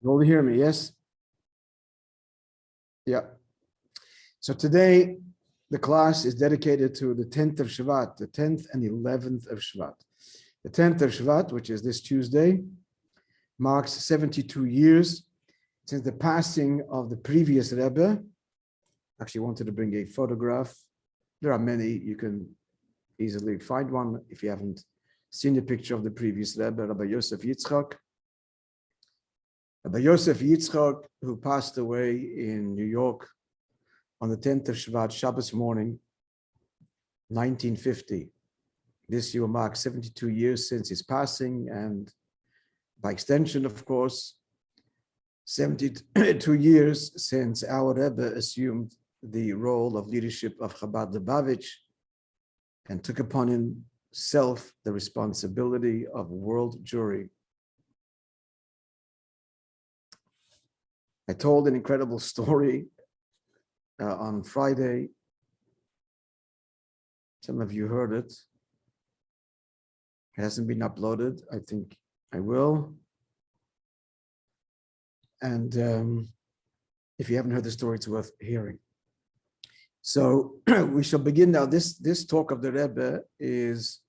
You all hear me, yes? Yeah. So today, the class is dedicated to the 10th of Shvat, the 10th and 11th of Shvat. The 10th of Shvat, which is this Tuesday, marks 72 years since the passing of the previous Rebbe. Actually wanted to bring a photograph. There are many. You can easily find one if you haven't seen the picture of the previous Rebbe, Rabbi Yosef Yitzchak. Rabbi Yosef Yitzchak, who passed away in New York on the 10th of Shvat, Shabbos morning, 1950. This year marks 72 years since his passing, and by extension, of course, 72 years since our Rebbe assumed the role of leadership of Chabad Lubavitch and took upon himself the responsibility of world jury. I told an incredible story on Friday. Some of you heard it. It hasn't been uploaded. I think I will. And if you haven't heard the story, it's worth hearing. So we shall begin now. This talk of the Rebbe is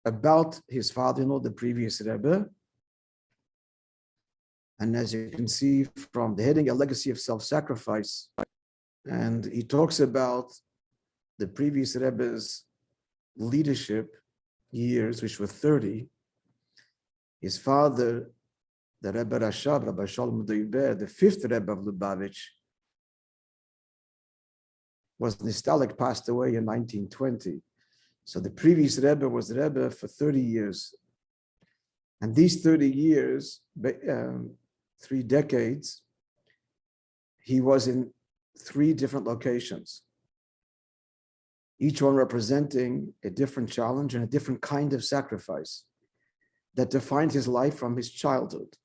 about his father-in-law, the previous Rebbe. And as you can see from the heading, A Legacy of Self-Sacrifice. And he talks about the previous Rebbe's leadership years, which were 30. His father, the Rebbe Rashab, Rabbi Shalom Doiber, the fifth Rebbe of Lubavitch, was Nistalik, passed away in 1920. So the previous Rebbe was the Rebbe for 30 years. And these 30 years, 3 decades, he was in 3 different locations, each one representing a different challenge and a different kind of sacrifice that defined his life from his childhood.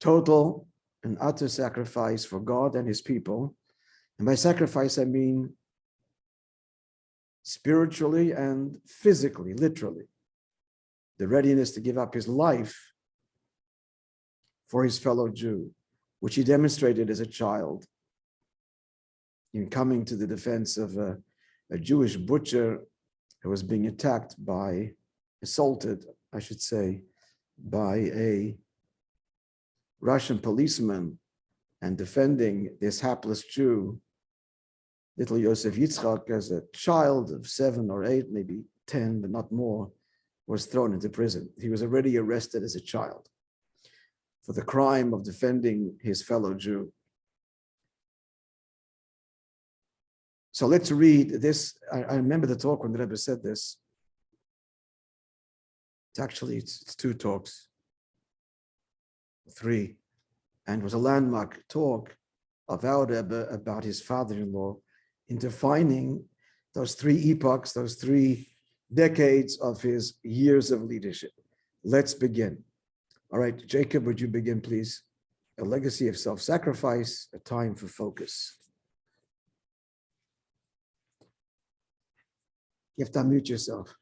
Total and utter sacrifice for God and his people. And by sacrifice, I mean spiritually and physically, literally. The readiness to give up his life for his fellow Jew, which he demonstrated as a child in coming to the defense of a Jewish butcher who was being assaulted, I should say, by a Russian policeman, and defending this hapless Jew, little Yosef Yitzchak, as a child of 7 or 8, maybe 10, but not more, was thrown into prison. He was already arrested as a child for the crime of defending his fellow Jew. So let's read this. I remember the talk when the Rebbe said this. It's 2 talks, 3, and it was a landmark talk of our Rebbe about his father-in-law in defining those 3 epochs, those 3 decades of his years of leadership. Let's begin. All right, Jacob, would you begin, please? A legacy of self-sacrifice, a time for focus. You have to unmute yourself.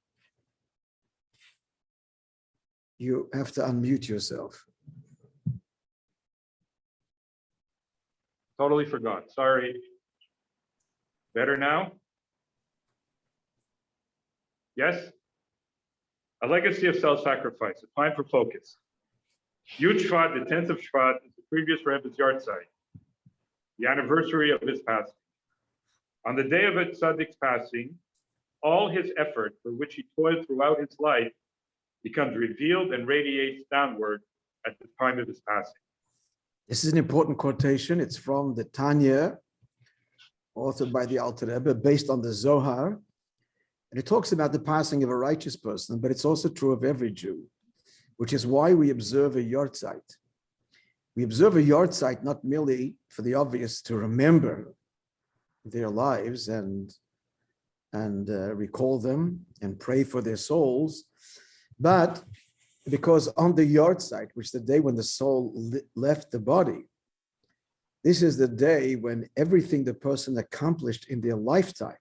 You have to unmute yourself. Totally forgot. Sorry. Better now? Yes? A legacy of self-sacrifice, a time for focus. Yud Shvat, the 10th of Shvat, is the previous Rebbe's yahrzeit, the anniversary of his passing. On the day of a tzaddik's passing, all his effort for which he toiled throughout his life becomes revealed and radiates downward at the time of his passing. This is an important quotation. It's from the Tanya, authored by the Alter Rebbe, based on the Zohar. And it talks about the passing of a righteous person, but it's also true of every Jew, which is why we observe a yahrzeit. We observe a yahrzeit not merely for the obvious, to remember their lives and recall them and pray for their souls, but because on the yahrzeit, which is the day when the soul left the body, this is the day when everything the person accomplished in their lifetime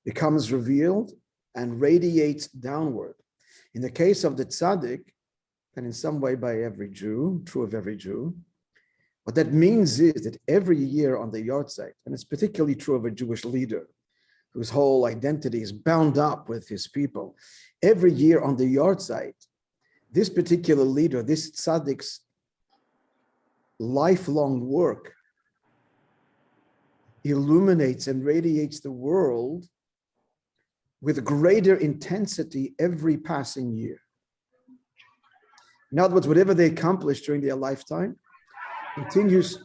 becomes revealed and radiates downward. In the case of the tzaddik, and in some way by every Jew, true of every Jew. What that means is that every year on the yahrzeit, and it's particularly true of a Jewish leader whose whole identity is bound up with his people, every year on the yahrzeit, this particular leader, this tzaddik's lifelong work illuminates and radiates the world with greater intensity every passing year. In other words, whatever they accomplish during their lifetime continues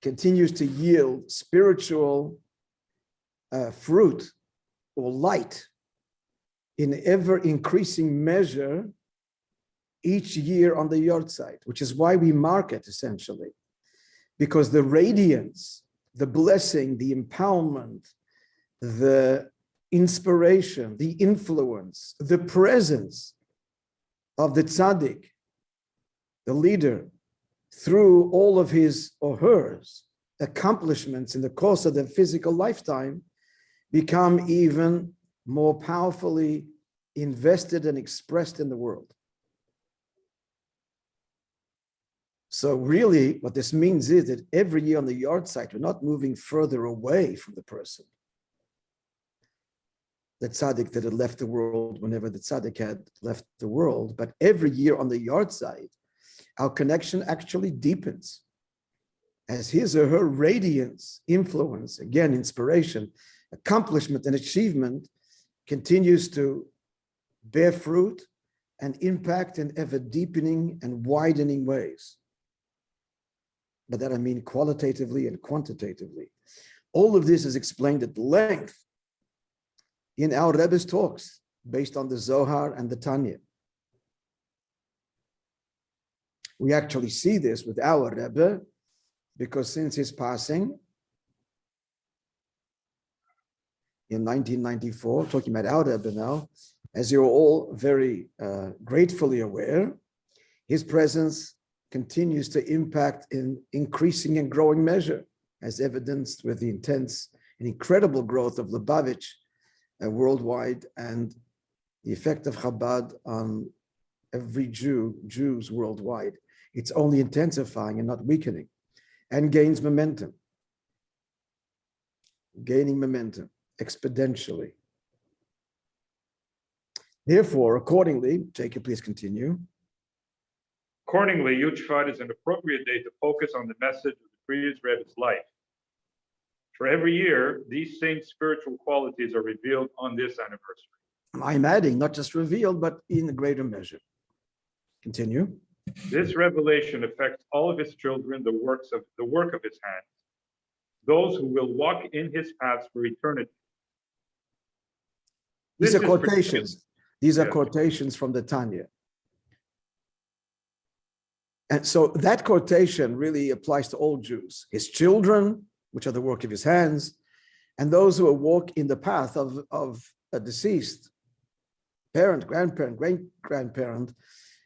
to yield spiritual fruit or light in ever increasing measure each year on the yahrzeit, which is why we mark it essentially, because the radiance, the blessing, the empowerment, the inspiration, the influence, the presence of the tzaddik, the leader, through all of his or hers accomplishments in the course of their physical lifetime, become even more powerfully invested and expressed in the world. So really what this means is that every year on the yahrzeit, we're not moving further away from the person, the tzaddik that had left the world whenever the tzaddik had left the world, but every year on the yahrzeit, our connection actually deepens as his or her radiance, influence, again, inspiration, accomplishment, and achievement continues to bear fruit and impact in ever deepening and widening ways. By that I mean qualitatively and quantitatively. All of this is explained at length in our Rebbe's talks based on the Zohar and the Tanya. We actually see this with our Rebbe because since his passing in 1994, talking about our Rebbe now, as you're all very gratefully aware, his presence continues to impact in increasing and growing measure, as evidenced with the intense and incredible growth of Lubavitch worldwide and the effect of Chabad on every Jews worldwide. It's only intensifying and not weakening, and gains momentum, gaining momentum exponentially. Therefore, accordingly, Jacob, please continue. Accordingly, Yud Shvat is an appropriate day to focus on the message of the previous Rebbe's life. For every year, these same spiritual qualities are revealed on this anniversary. I'm adding, not just revealed, but in a greater measure. Continue. This revelation affects all of his children, the work of his hands, those who will walk in his paths for eternity. These are quotations. These are quotations from the Tanya. And so that quotation really applies to all Jews, his children, which are the work of his hands, and those who will walk in the path of a deceased parent, grandparent, great-grandparent.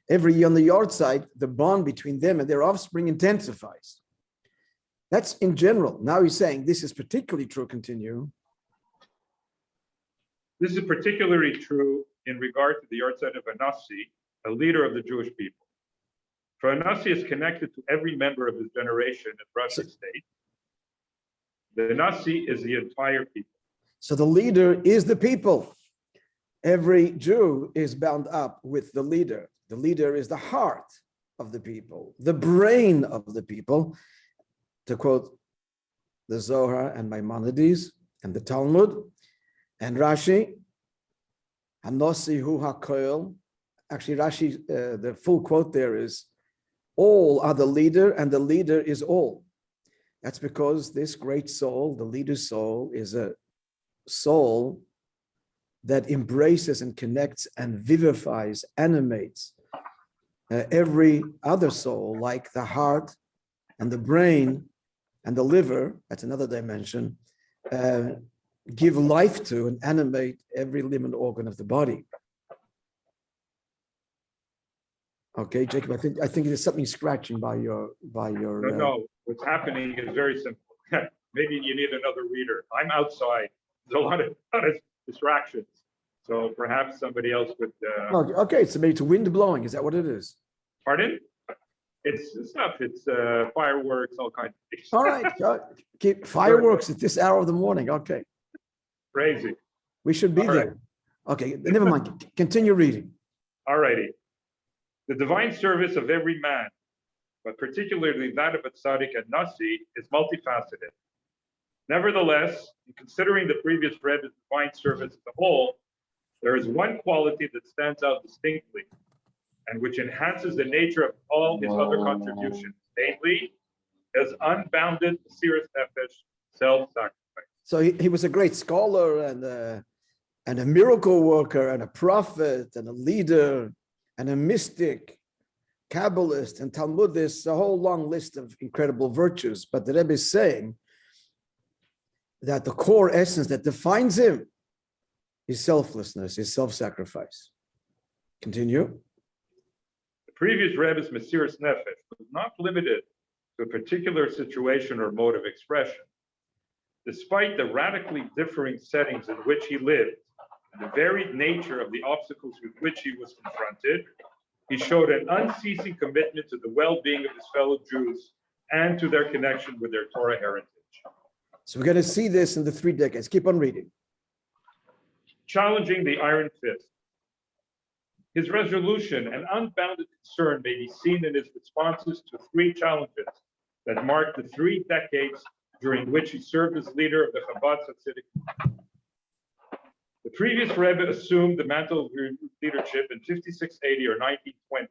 Every year on the yahrzeit, the bond between them and their offspring intensifies. That's in general. Now he's saying this is particularly true. Continue. This is particularly true in regard to the yahrzeit of a Nasi, a leader of the Jewish people. For a Nasi is connected to every member of his generation, as Rashi states. The Nasi is the entire people. So the leader is the people. Every Jew is bound up with the leader. The leader is the heart of the people, the brain of the people, to quote the Zohar and Maimonides and the Talmud and Rashi. Hanosi hu hakoil. Actually, Rashi, the full quote there is, all are the leader and the leader is all. That's because this great soul, the leader's soul, is a soul that embraces and connects and vivifies, animates every other soul, like the heart and the brain and the liver, that's another dimension, give life to and animate every limb and organ of the body. Okay, Jacob, I think there's something scratching by your. No, what's happening is very simple. Maybe you need another reader. I'm outside. There's a lot of distractions. So perhaps somebody else would, Okay, so maybe it's wind blowing. Is that what it is? pardon? It's stuff, it's fireworks, all kinds of things. All right. Keep fireworks at this hour of the morning. Okay. Crazy. We should be All right. there. Okay, never mind. Continue reading. All righty. The divine service of every man, but particularly that of a tzaddik and nasi, is multifaceted. Nevertheless, in considering the previous Rebbe's divine service as a whole, there is one quality that stands out distinctly and which enhances the nature of all his other contributions, namely, his unbounded serious nefesh, self-sacrifice. So he was a great scholar and a miracle worker and a prophet and a leader and a mystic, Kabbalist and Talmudist, a whole long list of incredible virtues. But the Rebbe is saying that the core essence that defines him is selflessness, is self-sacrifice. Continue. The previous Rebbe's Mesiras Nefesh was not limited to a particular situation or mode of expression. Despite the radically differing settings in which he lived and the varied nature of the obstacles with which he was confronted, he showed an unceasing commitment to the well-being of his fellow Jews and to their connection with their Torah heritage. So we're going to see this in the 3 decades. Keep on reading. Challenging the iron fist. His resolution and unbounded concern may be seen in his responses to 3 challenges that marked the 3 decades during which he served as leader of the Chabad Hasidic. The previous Rebbe assumed the mantle of leadership in 5680 or 1920.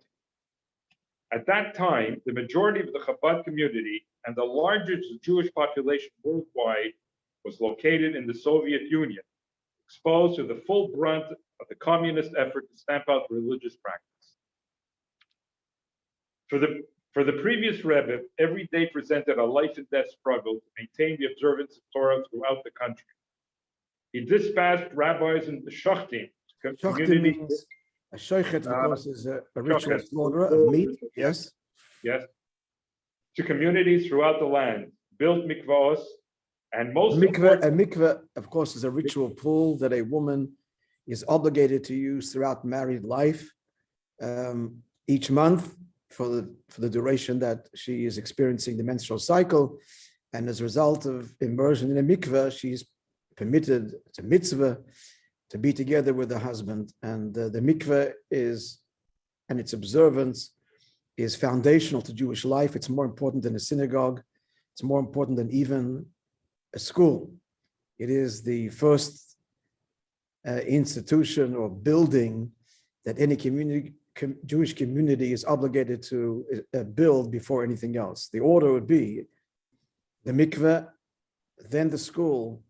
At that time, the majority of the Chabad community and the largest Jewish population worldwide was located in the Soviet Union, exposed to the full brunt of the communist effort to stamp out religious practice. For the previous Rebbe, every day presented a life and death struggle to maintain the observance of Torah throughout the country. He dispatched rabbis and the shachtim to communities. A shochet, of course, is a ritual slaughter of meat. Yes. Yes. To communities throughout the land, built mikvahs, and most A mikveh, of course, is a ritual pool that a woman is obligated to use throughout married life, each month for the duration that she is experiencing the menstrual cycle. And as a result of immersion in a mikveh, she's permitted, it's a mitzvah, to be together with her husband. And the mikveh and its observance is foundational to Jewish life. It's more important than a synagogue. It's more important than even a school. It is the first institution or building that any Jewish community is obligated to build before anything else. The order would be the mikveh, then the school,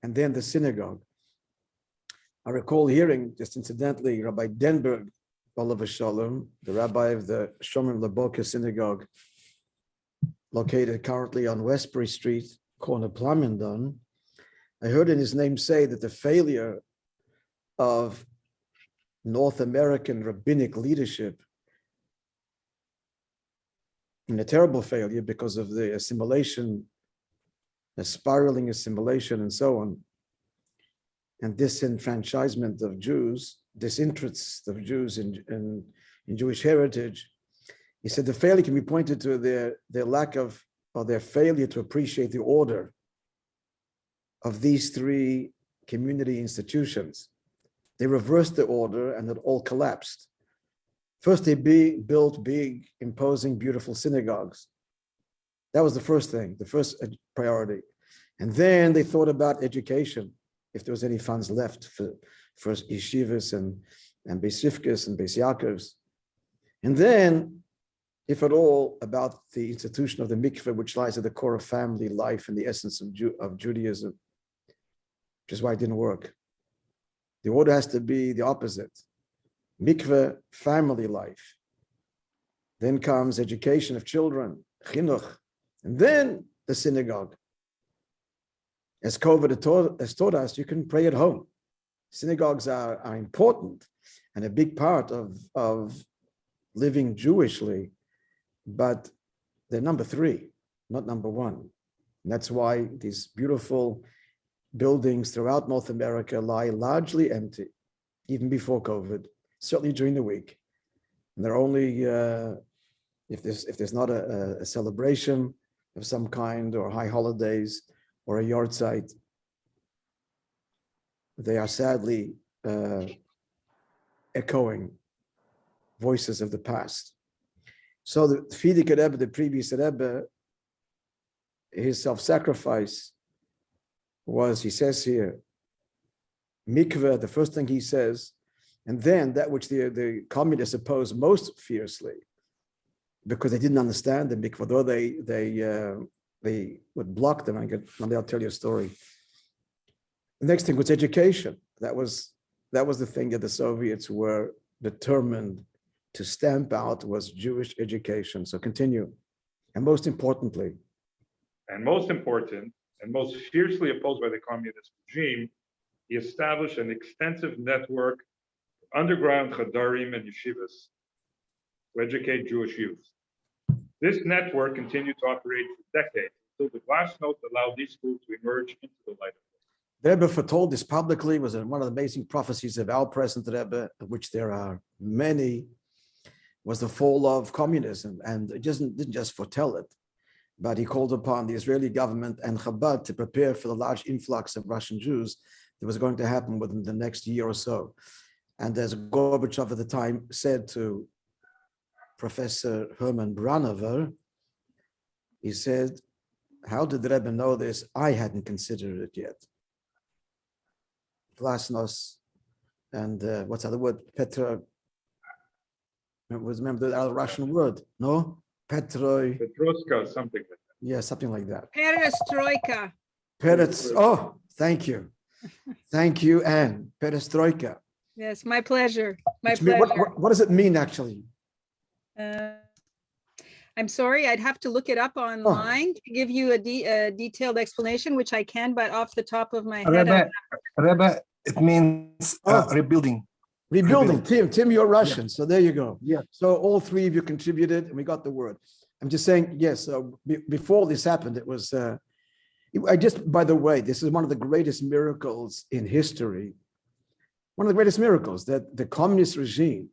and then the synagogue. I recall hearing, just incidentally, Rabbi Denberg, Olav Shalom, the rabbi of the Shomer Laboka synagogue, located currently on Westbury Street, corner Plamondon. I heard in his name say that the failure of North American rabbinic leadership, and a terrible failure because of the assimilation, the spiraling assimilation and so on, and disenfranchisement of Jews, disinterest of Jews in Jewish heritage. He said the failure can be pointed to their lack of, or their failure to appreciate the order of these 3 community institutions. They reversed the order and it all collapsed. First, they built big, imposing, beautiful synagogues. That was the first thing, the first priority. And then they thought about education, if there was any funds left for yeshivas and Beis Rivkas and Beis Yaakovs. And then, if at all, about the institution of the mikveh, which lies at the core of family life and the essence of Judaism, which is why it didn't work. The order has to be the opposite. Mikveh, family life. Then comes education of children, chinuch, and then the synagogue. As COVID has taught us, you can pray at home. Synagogues are important and a big part of living Jewishly, but they're number 3, not number 1. And that's why these beautiful buildings throughout North America lie largely empty, even before COVID, certainly during the week. And they're only, if there's not a celebration of some kind or high holidays or a yard site, they are sadly echoing voices of the past. So the Frierdiker Rebbe, the previous Rebbe, his self-sacrifice was, he says here, mikveh, the first thing he says, and then that which the communists opposed most fiercely, because they didn't understand the mikveh, though they would block them. One day I'll tell you a story. The next thing was education. That was the thing that the Soviets were determined to stamp out, was Jewish education. So continue. And most importantly, and most important, and most fiercely opposed by the communist regime, he established an extensive network of underground chadarim and yeshivas to educate Jewish youth. This network continued to operate for decades until the glasnost allowed these schools to emerge into the light of day. The Rebbe foretold this publicly, was one of the amazing prophecies of our present Rebbe, of which there are many, was the fall of communism. And it didn't just foretell it, but he called upon the Israeli government and Chabad to prepare for the large influx of Russian Jews that was going to happen within the next year or so. And as Gorbachev at the time said to Professor Herman Branover, he said, how did the Rebbe know this? I hadn't considered it yet. Glasnost and what's the other word? Petra. Remember the other Russian word? No? Petroi. Petruska, something like that. Yeah, something like that. Perestroika. Oh, thank you. Thank you, Anne. Perestroika. Yes, my pleasure. My pleasure. What does it mean, actually? I'm sorry, I'd have to look it up online to give you a detailed explanation, which I can, but off the top of my head. Rebbe, it means rebuilding. Rebuilding. Tim, you're Russian, so there you go. Yeah. So all three of you contributed, and we got the word. I'm just saying, yes. So before this happened, it was. By the way, this is one of the greatest miracles in history. One of the greatest miracles that the communist regime.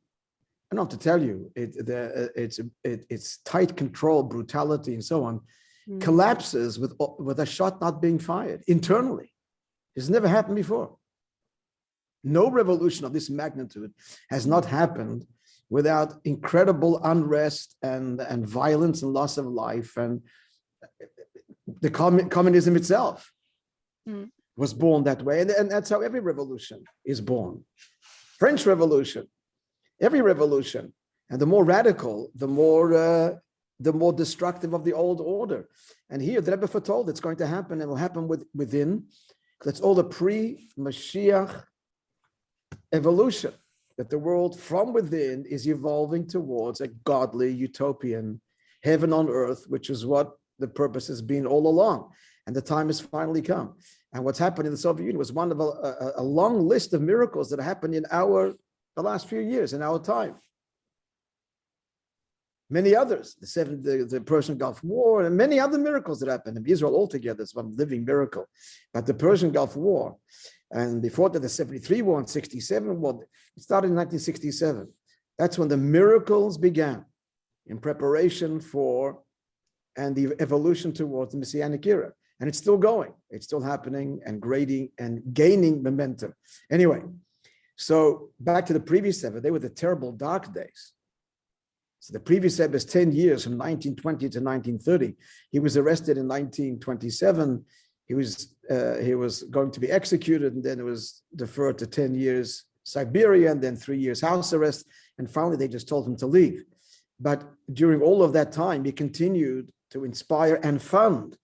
I don't have to tell you, it's tight control, brutality, and so on, collapses with a shot not being fired internally. It's never happened before. No revolution of this magnitude has not happened without incredible unrest and violence and loss of life. And the communism itself was born that way. And that's how every revolution is born. French Revolution, every revolution. And the more radical, the more destructive of the old order. And here, the Rebbe foretold it's going to happen, and it will happen within. That's all the pre-Mashiach evolution, that the world from within is evolving towards a godly, utopian heaven on earth, which is what the purpose has been all along. And the time has finally come. And what's happened in the Soviet Union was one of a long list of miracles that happened in the last few years, in our time. Many others, the Persian Gulf War, and many other miracles that happened in Israel altogether. It's one living miracle. But the Persian Gulf War, and before that, the 73 war and 67 war, it started in 1967. That's when the miracles began in preparation for and the evolution towards the Messianic era. And it's still going. It's still happening and gaining momentum. Anyway, so back to the previous Rebbe, they were the terrible dark days. So the previous Rebbe is 10 years from 1920 to 1930. He was arrested in 1927. He was going to be executed, and then it was deferred to 10 years Siberia, and then 3 years house arrest. And finally, they just told him to leave. But during all of that time, he continued to inspire and fund.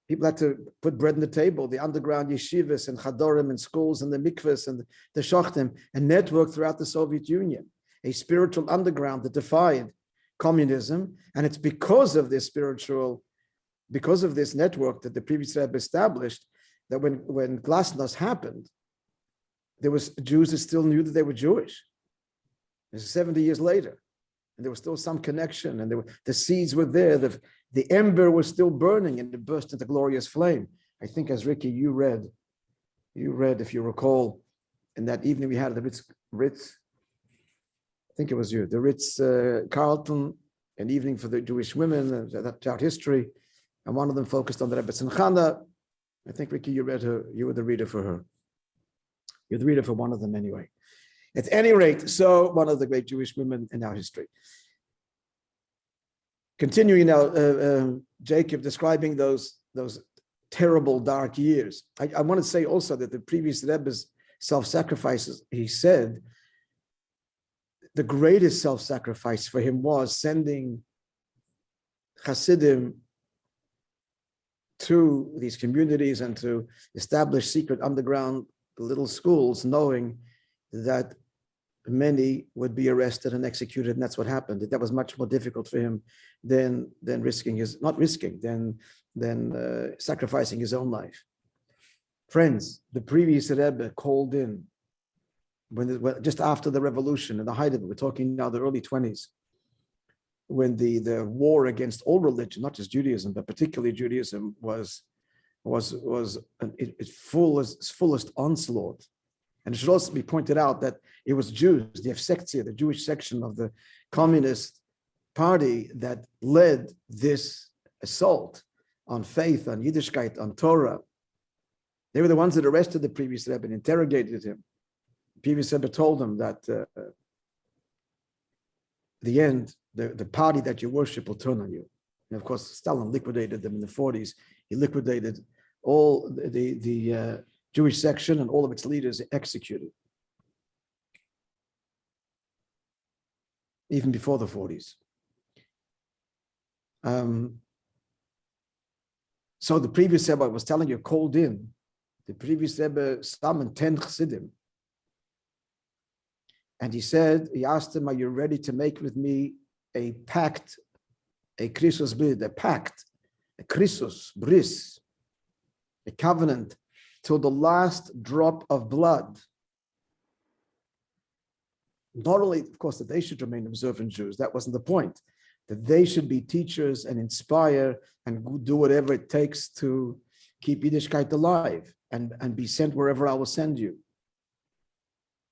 People had to put bread on the table, the underground yeshivas and chadorim and schools and the mikvahs and the shachtim, and network throughout the Soviet Union, a spiritual underground that defied communism. And it's because of this network that the previous Rebbe established, that when glasnost happened, there was Jews that still knew that they were Jewish. This is 70 years later. And there was still some connection, and the seeds were there. The ember was still burning, and it burst into glorious flame. I think as Ricky, you read, if you recall, in that evening we had the Ritz, I think it was you, the Ritz Carlton, an evening for the Jewish women, throughout history. And one of them focused on the Rebbe Tzimchana. I think, Ricky, you read her, you were the reader for her. You're the reader for one of them anyway. At any rate, so one of the great Jewish women in our history. Continuing now, Jacob describing those terrible dark years. I want to say also that the previous Rebbe's self-sacrifices, he said, the greatest self-sacrifice for him was sending Hasidim to these communities and to establish secret underground little schools, knowing that many would be arrested and executed, and that's what happened. That was much more difficult for him than risking his, not risking, than sacrificing his own life. Friends, the previous Rebbe called in when just after the revolution, in the height of it, we're talking now the early 20s, when the war against all religion, not just Judaism, but particularly Judaism, was its fullest onslaught. And it should also be pointed out that it was Jews, the Efsektia, the Jewish section of the Communist Party, that led this assault on faith, on Yiddishkeit, on Torah. They were the ones that arrested the previous Rebbe and interrogated him. The previous Rebbe told them that the end, the party that you worship will turn on you. And of course, Stalin liquidated them in the 40s. He liquidated all the Jewish section and all of its leaders executed, even before the 40s. So the previous Rebbe, I was telling you, called in. The previous Rebbe summoned 10 Chassidim. And he asked them, are you ready to make with me a pact, a krisos bid, a pact, a krisos, bris, a covenant, till the last drop of blood. Not only, of course, that they should remain observant Jews, that wasn't the point, that they should be teachers and inspire and do whatever it takes to keep Yiddishkeit alive and be sent wherever I will send you.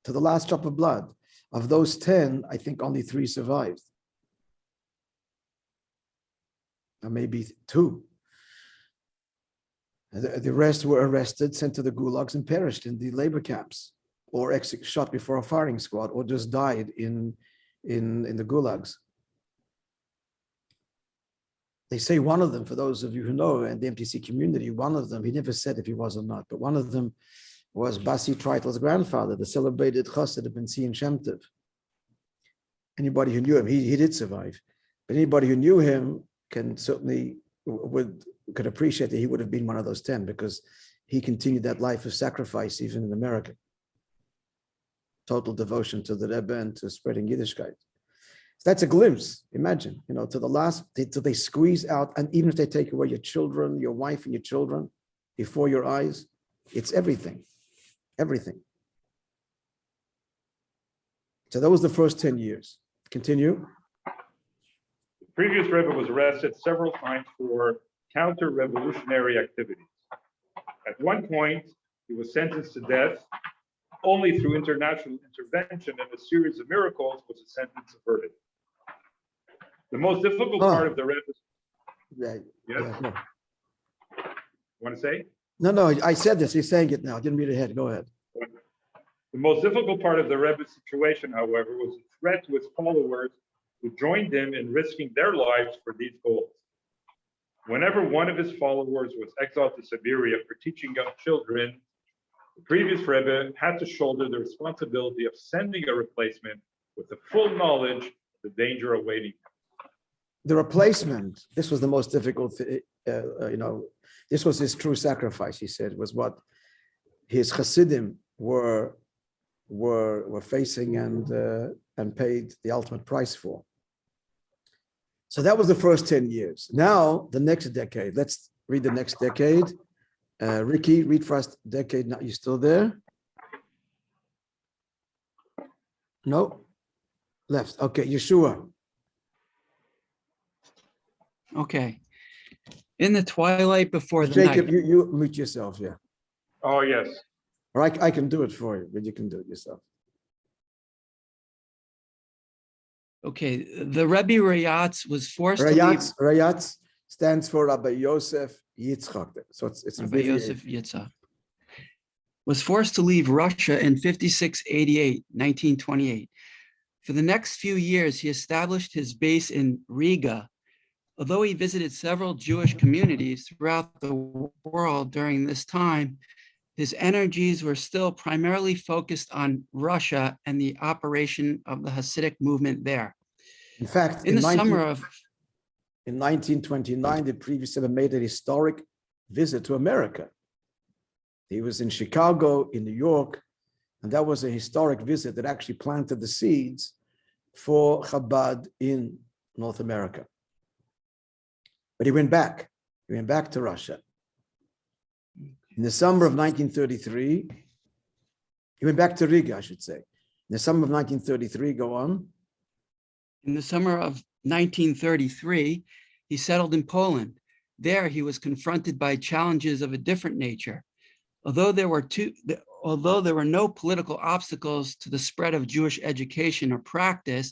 To the last drop of blood. Of those 10, I think only 3 survived. Or maybe 2. The rest were arrested, sent to the gulags, and perished in the labor camps, or shot before a firing squad, or just died in the gulags. They say one of them, for those of you who know, in the MTC community, one of them, he never said if he was or not, but one of them was Basi Treitel's grandfather, the celebrated Chassid of Ben Zion Shem Tov. Anybody who knew him, he did survive, but anybody who knew him can certainly could appreciate that he would have been one of those 10, because he continued that life of sacrifice even in America. Total devotion to the Rebbe and to spreading Yiddishkeit. So that's a glimpse. Imagine, to the last, till they squeeze out, and even if they take away your children, your wife and your children before your eyes, it's everything, everything. So that was the first 10 years. Continue. The previous Rebbe was arrested several times for counter-revolutionary activities. At one point, he was sentenced to death. Only through international intervention and a series of miracles was the sentence averted. The most difficult part of the Rebbe's... Right. Yes? Yeah. Want to say? No, I said this. He's saying it now. I didn't read ahead. Go ahead. The most difficult part of the Rebbe's situation, however, was the threat to his followers who joined him in risking their lives for these goals. Whenever one of his followers was exiled to Siberia for teaching young children, the previous Rebbe had to shoulder the responsibility of sending a replacement with the full knowledge of the danger awaiting him. The replacement, this was the most difficult, this was his true sacrifice, he said, was what his Hasidim were facing and paid the ultimate price for. So that was the first 10 years. Now, the next decade, let's read the next decade. Ricky, read for us decade. Now, you still there? No? Left. Okay, Yeshua. Okay. In the twilight before the Jacob, night. you mute yourself, yeah. Oh, yes. Or I can do it for you, but you can do it yourself. Okay, the Rebbe Rayatz was forced to leave. Rayatz stands for Rabbi Yosef Yitzchak. So it's Rabbi Yosef Yitzchak was forced to leave Russia in 5688, 1928. For the next few years, he established his base in Riga. Although he visited several Jewish communities throughout the world during this time, his energies were still primarily focused on Russia and the operation of the Hasidic movement there. In fact, In the summer of in 1929, the previous Rebbe made a historic visit to America. He was in Chicago, in New York, and that was a historic visit that actually planted the seeds for Chabad in North America. But he went back. He went back to Russia. In the summer of 1933, he went back to Riga, I should say. In the summer of 1933, go on. In the summer of 1933, he settled in Poland. There, he was confronted by challenges of a different nature. Although there were no political obstacles to the spread of Jewish education or practice,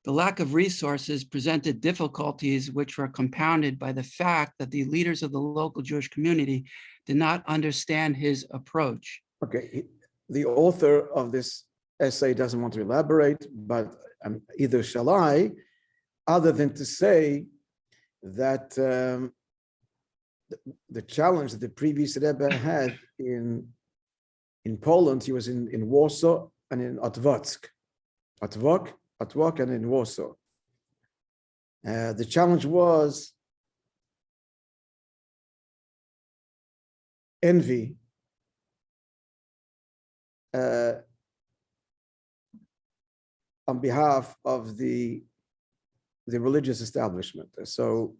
the lack of resources presented difficulties which were compounded by the fact that the leaders of the local Jewish community did not understand his approach. Okay, the author of this essay doesn't want to elaborate, but either shall I, other than to say that the challenge that the previous Rebbe had in Poland, he was in Warsaw and in Otwock and in Warsaw. The challenge was envy on behalf of the religious establishment. So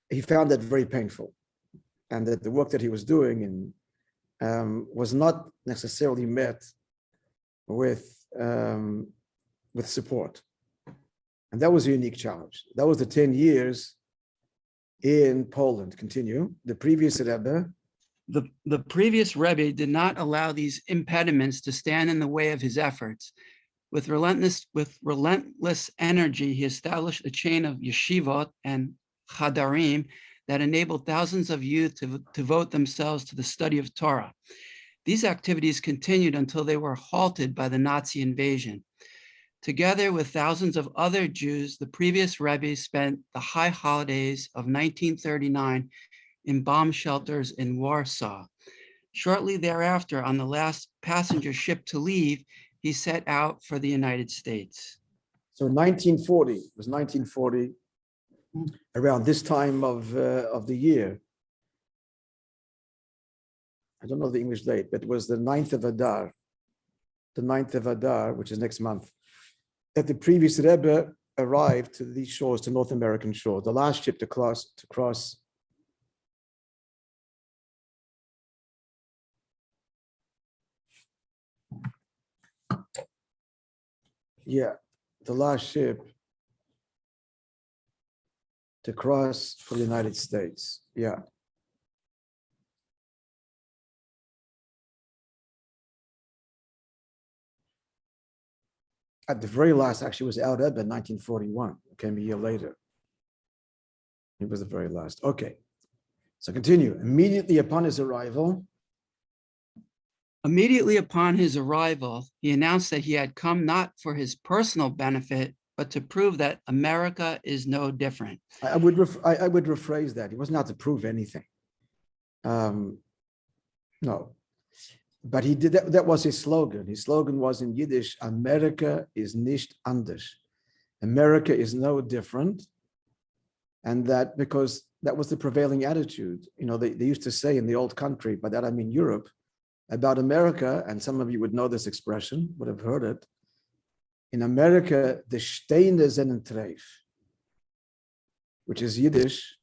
he found that very painful, and that the work that he was doing was not necessarily met with support. And that was a unique challenge. That was the 10 years in Poland. Continue. The previous Rebbe. The previous Rebbe did not allow these impediments to stand in the way of his efforts. With relentless energy, he established a chain of yeshivot and chadarim that enabled thousands of youth to devote themselves to the study of Torah. These activities continued until they were halted by the Nazi invasion. Together with thousands of other Jews, the previous Rebbe spent the high holidays of 1939 in bomb shelters in Warsaw. Shortly thereafter, on the last passenger ship to leave, he set out for the United States. So 1940, it was 1940, around this time of the year. I don't know the English date, but it was the 9th of Adar, which is next month, that the previous Rebbe arrived to these shores, to North American shores, the last ship to cross. Yeah, the last ship to cross for the United States. Yeah. At the very last, actually, was Al Rebbe in 1941. It came a year later. He was the very last. Okay. So continue. Immediately upon his arrival, he announced that he had come not for his personal benefit, but to prove that America is no different. I would rephrase that. He wasn't out to prove anything. No. But he did that. That was his slogan. His slogan was in Yiddish, America is nicht anders. America is no different. And that because that was the prevailing attitude. You know, they used to say in the old country, by that I mean Europe, about America, and some of you would know this expression, would have heard it. In America, the Steine sind treif, which is Yiddish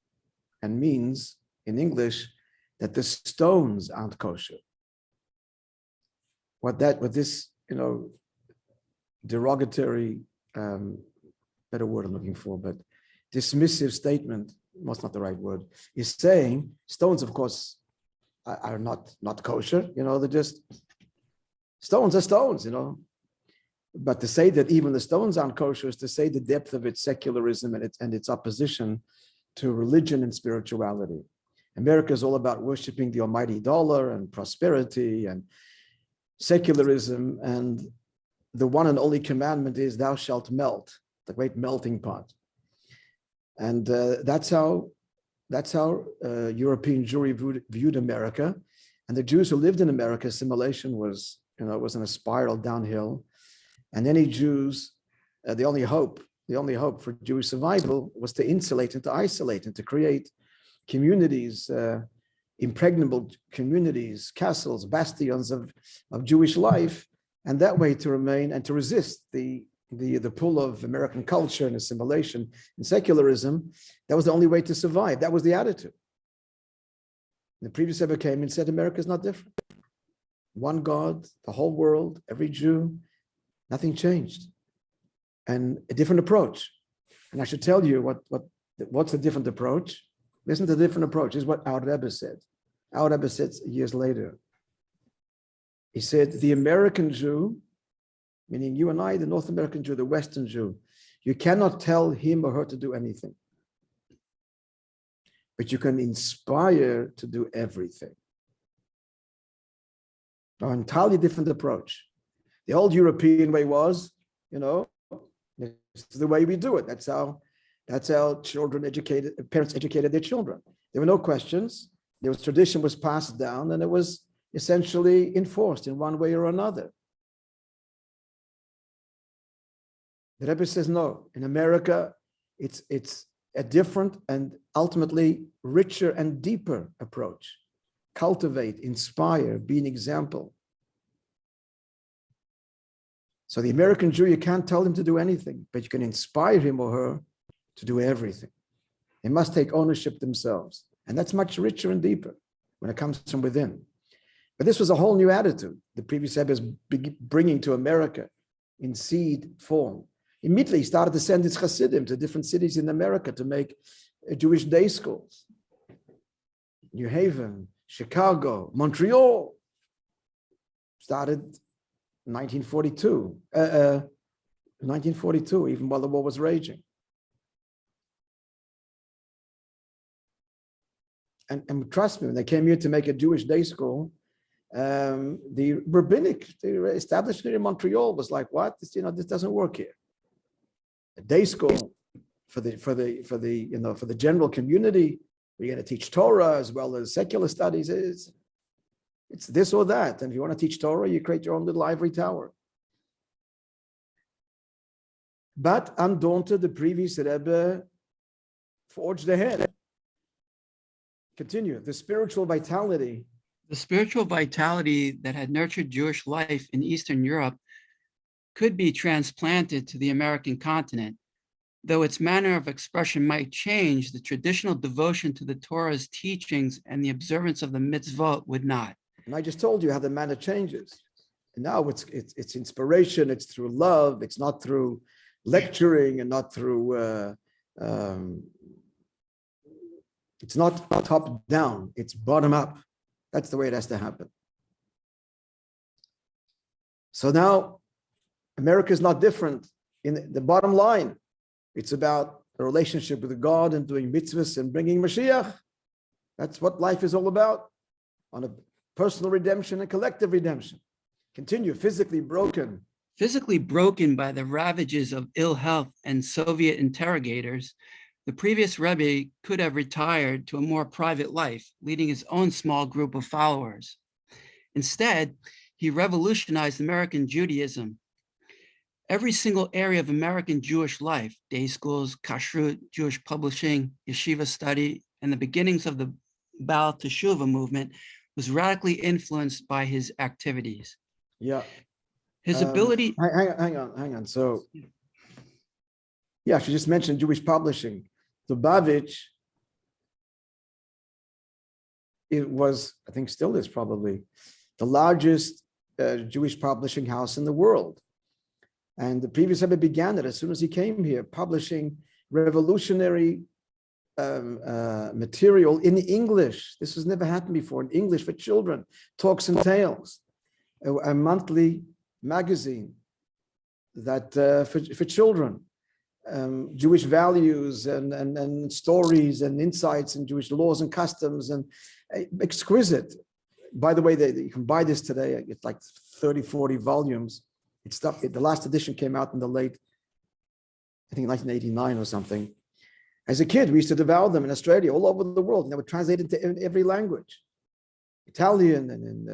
and means in English that the stones aren't kosher. What this, derogatory, better word I'm looking for, but dismissive statement Most not the right word, is saying stones, of course, are not kosher. They're just stones are stones. But to say that even the stones aren't kosher is to say the depth of its secularism and its opposition to religion and spirituality. America is all about worshiping the almighty dollar and prosperity and secularism, and the one and only commandment is thou shalt melt, the great melting pot. And that's how European Jewry viewed America. And the Jews who lived in America, assimilation was in a spiral downhill. And any Jews, the only hope for Jewish survival was to insulate and to isolate and to create communities, impregnable communities, castles, bastions of Jewish life, and that way to remain and to resist the pull of American culture and assimilation and secularism. That was the only way to survive. That was the attitude. The previous Rebbe came and said, America is not different. One God, the whole world, every Jew, nothing changed. And a different approach. And I should tell you what's the different approach. Listen to the different approach. This is what our Rebbe said. Our Rebbe said years later. He said, the American Jew, meaning you and I, the North American Jew, the Western Jew, you cannot tell him or her to do anything. But you can inspire to do everything. An entirely different approach. The old European way was, this is the way we do it. That's how parents educated their children. There were no questions. Tradition was passed down, and it was essentially enforced in one way or another. The Rebbe says no. In America, it's a different and ultimately richer and deeper approach. Cultivate, inspire, be an example. So the American Jew, you can't tell him to do anything, but you can inspire him or her to do everything. They must take ownership themselves. And that's much richer and deeper when it comes from within. But this was a whole new attitude the previous Rebbe is bringing to America in seed form. Immediately he started to send his Hasidim to different cities in America to make Jewish day schools. New Haven, Chicago, Montreal. Started 1942, even while the war was raging. And trust me, when they came here to make a Jewish day school, the establishment in Montreal was like, what? This doesn't work here. A day school for the general community, we're going to teach Torah as well as secular studies. It's this or that. And if you want to teach Torah, you create your own little ivory tower. But undaunted, the previous Rebbe forged ahead. Continue. The spiritual vitality. The spiritual vitality that had nurtured Jewish life in Eastern Europe could be transplanted to the American continent. Though its manner of expression might change, the traditional devotion to the Torah's teachings and the observance of the mitzvot would not. And I just told you how the manner changes. And now it's inspiration, it's through love, it's not through lecturing and not through, it's not top down, it's bottom up. That's the way it has to happen. So now America is not different in the bottom line. It's about a relationship with God and doing mitzvahs and bringing Mashiach. That's what life is all about, on a personal redemption and collective redemption. Continue. Physically broken. Physically broken by the ravages of ill health and Soviet interrogators, the previous Rebbe could have retired to a more private life, leading his own small group of followers. Instead, he revolutionized American Judaism. Every single area of American Jewish life, day schools, kashrut, Jewish publishing, yeshiva study, and the beginnings of the Baal Teshuvah movement was radically influenced by his activities. Yeah. His ability... Hang on. So, yeah, she just mentioned Jewish publishing. Lubavitch, it was, I think still is probably, the largest Jewish publishing house in the world. And the previous Rebbe began it as soon as he came here, publishing revolutionary material in English. This has never happened before, in English for children, Talks and Tales, a monthly magazine that for children, Jewish values and stories and insights and Jewish laws and customs, and exquisite. By the way, you can buy this today. It's like 30, 40 volumes. The last edition came out in the late, I think 1989 or something. As a kid, we used to devour them in Australia, all over the world, and they were translated into every language. Italian and in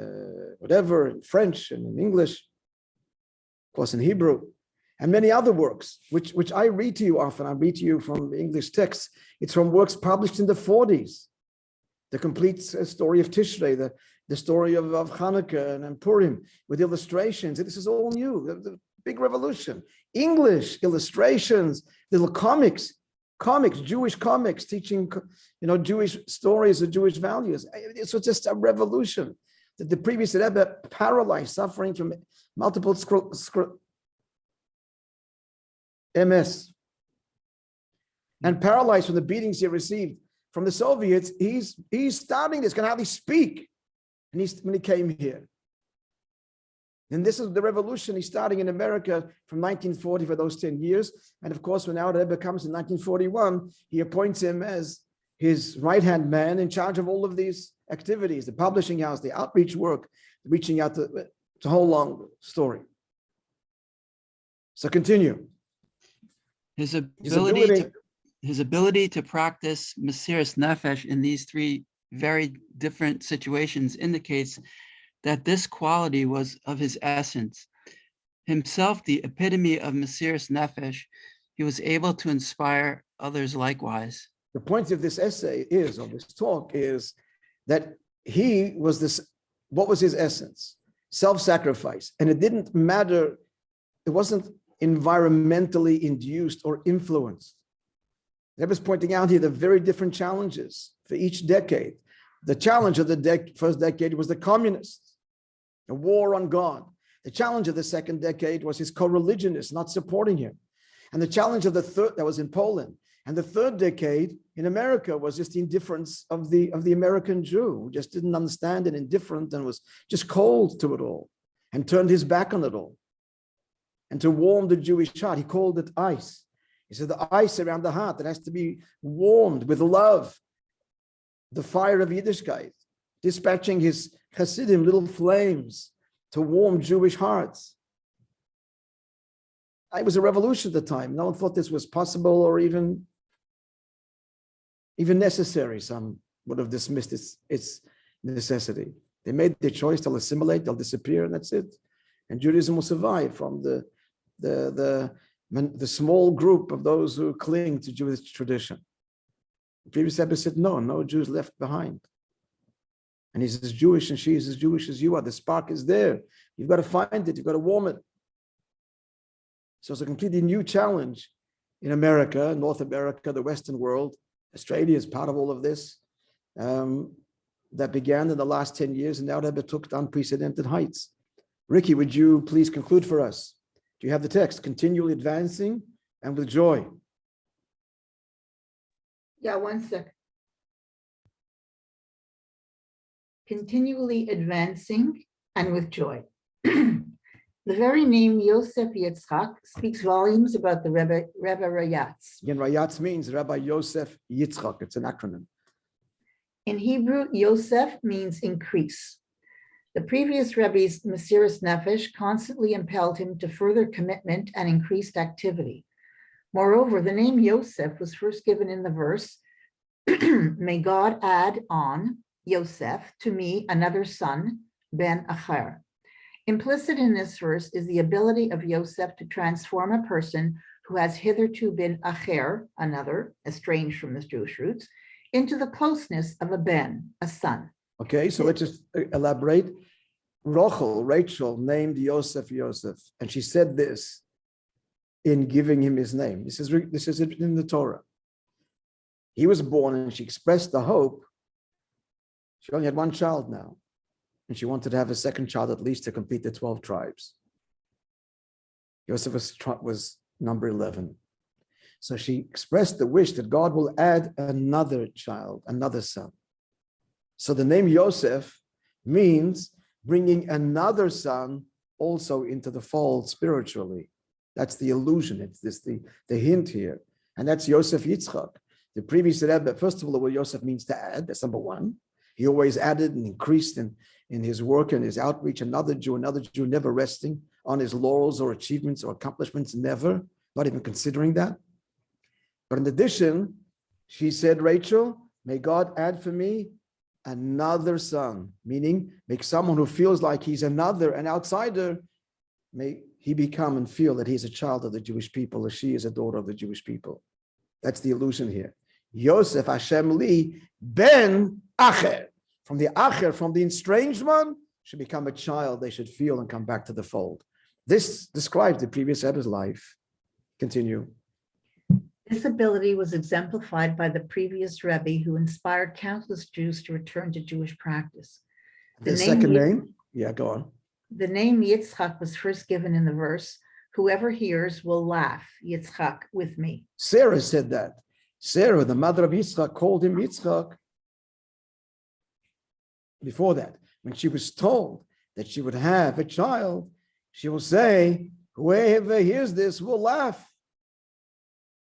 whatever, in French and in English, of course in Hebrew, and many other works, which I read to you often. I read to you from English texts. It's from works published in the 40s. The complete story of Tishrei, the story of Hanukkah and Purim with illustrations. This is all new, the big revolution. English illustrations, little comics, Jewish comics teaching, Jewish stories of Jewish values. It was just a revolution. The previous Rebbe, paralyzed, suffering from multiple MS, and paralyzed from the beatings he received from the Soviets. He's starting this, can hardly speak. And when he came here. And this is the revolution he's starting in America from 1940 for those 10 years. And of course, when our Rebbe comes in 1941, he appoints him as his right-hand man in charge of all of these activities, the publishing house, the outreach work, reaching out to it's a whole long story. So continue. His ability to practice Mesiras Nefesh in these three very different situations indicates that this quality was of his essence. Himself, the epitome of Mesiras Nefesh, he was able to inspire others likewise. The point of this essay is, of this talk, is that he was this, what was his essence? Self-sacrifice. And it didn't matter, it wasn't environmentally induced or influenced. Rebbe is pointing out here the very different challenges for each decade. The challenge of the first decade was the communists, a war on God. The challenge of the second decade was his co-religionists not supporting him. And the challenge of the third, that was in Poland. And the third decade in America was just the indifference of the American Jew, who just didn't understand and indifferent and was just cold to it all and turned his back on it all. And to warm the Jewish heart, he called it ice. He said the ice around the heart that has to be warmed with love, the fire of Yiddishkeit, dispatching his Hasidim, little flames, to warm Jewish hearts. It was a revolution at the time. No one thought this was possible or even necessary. Some would have dismissed its necessity. They made their choice, they'll assimilate, they'll disappear, and that's it. And Judaism will survive from the small group of those who cling to Jewish tradition. The previous Rebbe said, no Jews left behind. And he's as Jewish and she is as Jewish as you are. The spark is there. You've got to find it. You've got to warm it. So it's a completely new challenge in America, North America, the Western world. Australia is part of all of this. That began in the last 10 years and now Rebbe took to unprecedented heights. Ricky, would you please conclude for us? Do you have the text? Continually advancing and with joy. Yeah, one sec. Continually advancing and with joy. The very name Yosef Yitzchak speaks volumes about the Rebbe Rayatz. Again, Rayatz means Rabbi Yosef Yitzchak. It's an acronym. In Hebrew, Yosef means increase. The previous Rebbe's Mesiras Nefesh constantly impelled him to further commitment and increased activity. Moreover, the name Yosef was first given in the verse, may God add on Yosef to me another son, Ben Acher. Implicit in this verse is the ability of Yosef to transform a person who has hitherto been Acher, another, estranged from his Jewish roots, into the closeness of a Ben, a son. Okay, so let's just elaborate. Rachel named Yosef, and she said this in giving him his name. This is in the Torah. He was born and she expressed the hope. She only had one child now, and she wanted to have a second child at least to complete the 12 tribes. Yosef was number 11. So she expressed the wish that God will add another child, another son. So the name Yosef means bringing another son also into the fold spiritually. That's the illusion. It's this the hint here. And that's Yosef Yitzchak. The previous Rebbe, first of all, the word Yosef means to add. That's number one. He always added and increased in his work and his outreach. Another Jew, never resting on his laurels or achievements or accomplishments, never, not even considering that. But in addition, she said, Rachel, may God add for me another son, meaning make someone who feels like he's another, an outsider, may he become and feel that he's a child of the Jewish people, or she is a daughter of the Jewish people. That's the illusion here. Yosef Hashem Li Ben Acher. From the Acher, from the estranged one, should become a child they should feel and come back to the fold. This describes the previous Rebbe's life. Continue. This ability was exemplified by the previous Rebbe, who inspired countless Jews to return to Jewish practice. The second name? Yeah, go on. The name Yitzchak was first given in the verse, whoever hears will laugh, Yitzchak, with me. Sarah said that. Sarah, the mother of Yitzchak, called him Yitzchak. Before that, when she was told that she would have a child, she will say, whoever hears this will laugh.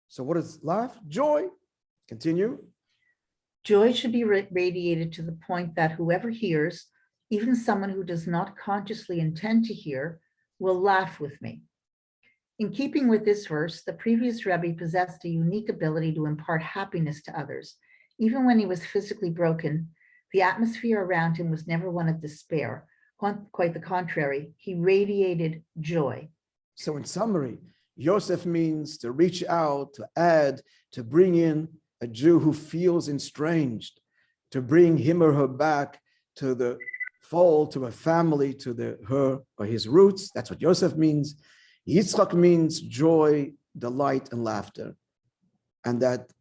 So what is laugh? Joy. Continue. Joy should be radiated to the point that whoever hears, even someone who does not consciously intend to hear, will laugh with me. In keeping with this verse, the previous Rebbe possessed a unique ability to impart happiness to others. Even when he was physically broken, the atmosphere around him was never one of despair. Quite the contrary, he radiated joy. So in summary, Yosef means to reach out, to add, to bring in a Jew who feels estranged, to bring him or her back to the fold, to a family, to her or his roots. That's what Yosef means. Yitzchak means joy, delight, and laughter. And that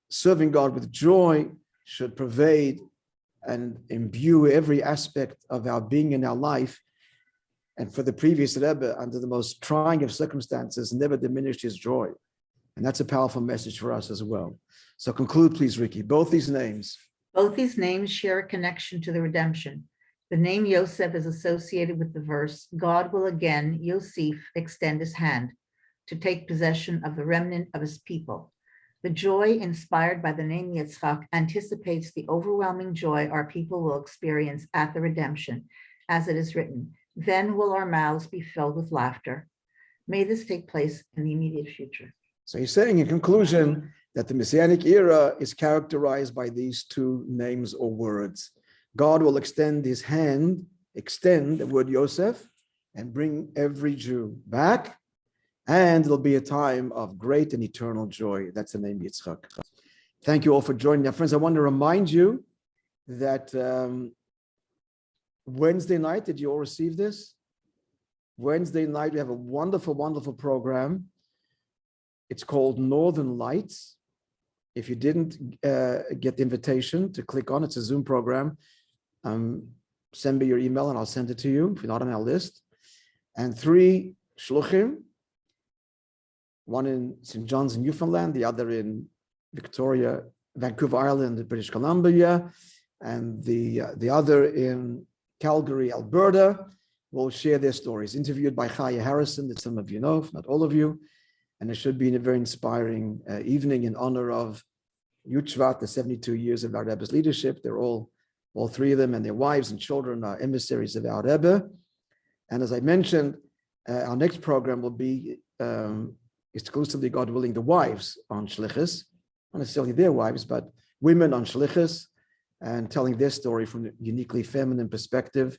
serving God with joy should pervade and imbue every aspect of our being in our life. And for the previous Rebbe, under the most trying of circumstances, never diminished his joy. And that's a powerful message for us as well. So conclude, please, Ricky. Both these names share a connection to the redemption. The name Yosef is associated with the verse, God will again, Yosef, extend his hand to take possession of the remnant of his people. The joy inspired by the name Yitzchak anticipates the overwhelming joy our people will experience at the redemption, as it is written, then will our mouths be filled with laughter. May this take place in the immediate future. So he's saying in conclusion that the Messianic era is characterized by these two names or words. God will extend his hand, extend the word Yosef, and bring every Jew back. And it'll be a time of great and eternal joy. That's the name Yitzchak. Thank you all for joining. Now, friends, I want to remind you that Wednesday night, did you all receive this? Wednesday night, we have a wonderful, wonderful program. It's called Northern Lights. If you didn't get the invitation to click on, it's a Zoom program. Send me your email and I'll send it to you if you're not on our list. And 3 shluchim, one in St. John's in Newfoundland, the other in Vancouver Island, British Columbia, and the other in Calgary, Alberta, will share their stories, interviewed by Chaya Harrison, that some of you know, if not all of you. And it should be a very inspiring evening in honor of Yud Shvat, the 72 years of our Rebbe's leadership. They're all 3 of them and their wives and children are emissaries of our Rebbe. And as I mentioned, our next program will be exclusively, God willing, the wives on Shlichus, not necessarily their wives, but women on Shlichus, and telling their story from a uniquely feminine perspective,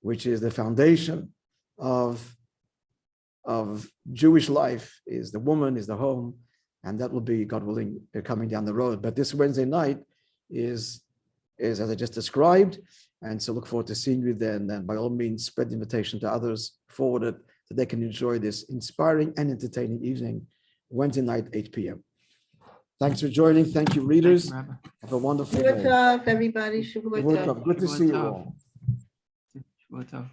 which is the foundation of Jewish life, is the woman, is the home, and that will be, God willing, coming down the road. But this Wednesday night is as I just described, and so look forward to seeing you then. And by all means, spread the invitation to others, forward it, so they can enjoy this inspiring and entertaining evening, Wednesday night, 8 p.m. Thanks for joining. Thank you, readers. Thank you, Rabbi. Have a wonderful day. Shavua tov, everybody. Shavua tov. Good to see you all. Shavua tov.